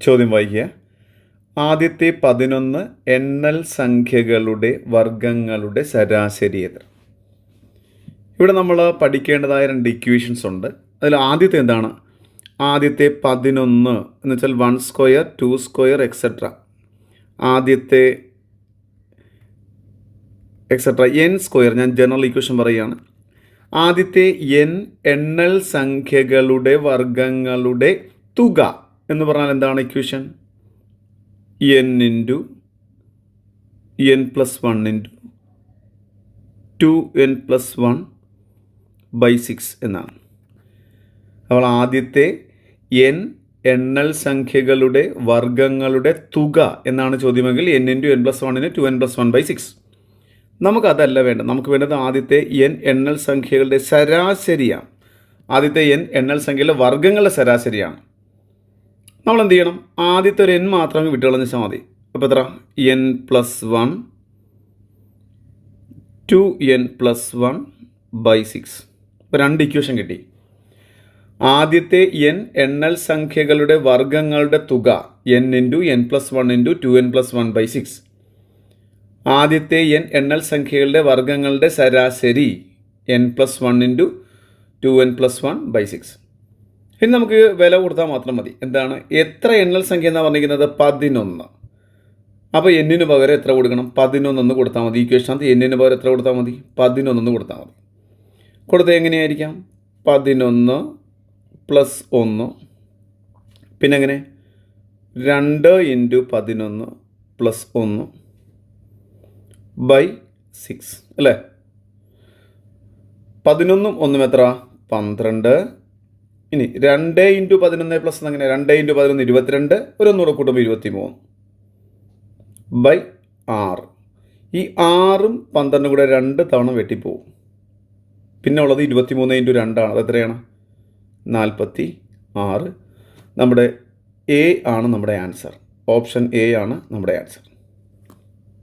ചോദ്യം വായിക്കുക. ആദ്യത്തെ 11 എണ്ണൽ സംഖ്യകളുടെ വർഗങ്ങളുടെ ശരാശരി എത്ര? ഇവിടെ നമ്മൾ പഠിക്കേണ്ടതായ 2 ഇക്വേഷൻസ് ഉണ്ട്. അതിൽ ആദ്യത്തെ എന്താണ്? ആദ്യത്തെ 11 എന്ന് വെച്ചാൽ 1 സ്ക്വയർ 2 സ്ക്വയർ എക്സെട്ര. ആദ്യത്തെ എക്സെട്ര n സ്ക്വയർ, ഞാൻ ജനറൽ ഇക്വേഷൻ പറയുകയാണ്. ആദ്യത്തെ n എണ്ണൽ സംഖ്യകളുടെ വർഗങ്ങളുടെ തുക എന്ന് പറഞ്ഞാൽ എന്താണ് equation? n into n plus 1 into 2n plus 1 by 6 എന്നാണ്. അപ്പോൾ ആദ്യത്തെ n എണ്ണൽ സംഖ്യകളുടെ വർഗങ്ങളുടെ തുക എന്നാണ് ചോദ്യമെങ്കിൽ n ഇൻറ്റു n പ്ലസ് 1ന് 2n പ്ലസ് 1 ബൈ 6. നമുക്കതല്ല വേണ്ടത്. നമുക്ക് വേണ്ടത് ആദ്യത്തെ n എണ്ണൽ സംഖ്യകളുടെ ശരാശരിയാണ്. ആദ്യത്തെ n എണ്ണൽ സംഖ്യകളുടെ വർഗങ്ങളുടെ ശരാശരിയാണ്. നമ്മൾ എന്ത് ചെയ്യണം? ആദ്യത്തെ ഒരു n മാത്രം വിട്ടുകളഞ്ഞ് വെച്ചാൽ മതി. അപ്പോൾ എത്ര? n plus 1 2n plus 1 by 6. ഇപ്പോൾ 2 ഇക്വേഷൻ കിട്ടി. ആദ്യത്തെ n എണ്ണൽ സംഖ്യകളുടെ വർഗങ്ങളുടെ തുക n into n plus 1 into 2n plus 1 by 6. ആദ്യത്തെ n എണ്ണൽ സംഖ്യകളുടെ വർഗങ്ങളുടെ ശരാശരി n plus 1 into 2n plus 1 by 6. ഇനി നമുക്ക് വില കൊടുത്താൽ മാത്രം മതി. എന്താണ്? എത്ര എണ്ണൽ സംഖ്യ എന്നാണ് പറഞ്ഞിരിക്കുന്നത്? 11. അപ്പോൾ എന്നിന് പകരം എത്ര കൊടുക്കണം? 11 കൊടുത്താൽ മതി. ഇക്വേഷനകത്ത് എന്നിന് പകരം എത്ര കൊടുത്താൽ മതി? 11 കൊടുത്താൽ മതി. കൊടുത്താൽ എങ്ങനെയായിരിക്കാം? 11 പ്ലസ് 1 പിന്നെ എങ്ങനെ? 2 ഇൻറ്റു 11 പ്ലസ് 1 ബൈ 6 അല്ലേ? 11 1 എത്ര? 12. ഇനി 2 ഇൻറ്റു 11 പ്ലസ് അങ്ങനെ 2 ഇൻറ്റു 11 22. ഒരു 100 കൂട്ടുമ്പോൾ 23 ബൈ 6. ഈ 6ഉം 12 കൂടെ 2 തവണ വെട്ടിപ്പോവും. പിന്നെ ഉള്ളത് 23 ഇൻറ്റു 2 ആണ്. അത് എത്രയാണ്? 46. നമ്മുടെ എ ആണ് നമ്മുടെ ആൻസർ. ഓപ്ഷൻ എ ആണ് നമ്മുടെ ആൻസർ.